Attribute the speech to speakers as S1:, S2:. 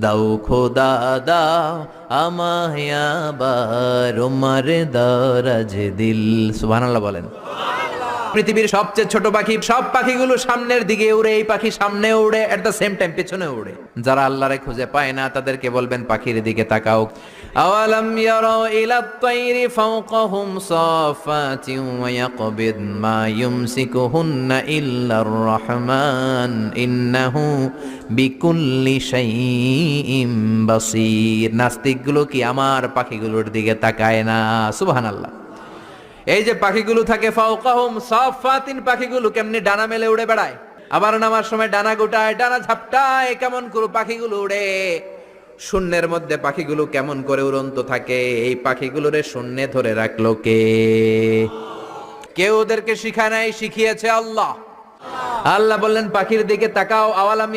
S1: দাও খোদা দাও আমায় আবার ওমার দারাজ দিল। সুবহানাল্লাহ বলেন। পৃথিবীর সবচেয়ে ছোট পাখি, সব পাখিগুলো সামনের দিকে উড়ে, এই পাখি সামনে উড়ে, এট দ্য সেম টাইম পেছনে উড়ে। যারা আল্লাহরে খুঁজে পায় না তাদেরকে বলবেন পাখির দিকে তাকাও। আওয়ালাম ইয়ারাউ ইলাত তায়রি ফাওকাহুম সাফাতিন ওয়া ইয়াকবিদ মা ইউমসিকুহুন্না ইল্লার রহমান ইন্নাহু বিকুল্লি শাইইন বাসীর। নাস্তিকগুলো কি আমার পাখিগুলোর দিকে তাকায় না? সুবহানাল্লাহ। এই যে পাখিগুলো থাকে ফাওকাহুম সাফাতিন, পাখিগুলো কেমনি ডানা মেলে উড়ে বেড়ায়, আবার নামার সময় ডানা গোটায়, ডানা ঝাপটায়, কেমন করে পাখিগুলো উড়ে। শূন্যের মধ্যে পাখিগুলো কেমন করে উড়ন্ত থাকে, এই পাখিগুলোরে শূন্যে ধরে রাখলো কে? কেউ ওদেরকে শিখায় নাই, শিখিয়েছে আল্লাহ। আল্লাহ বললেন পাখির দিকে তাকাও। আওয়ালাম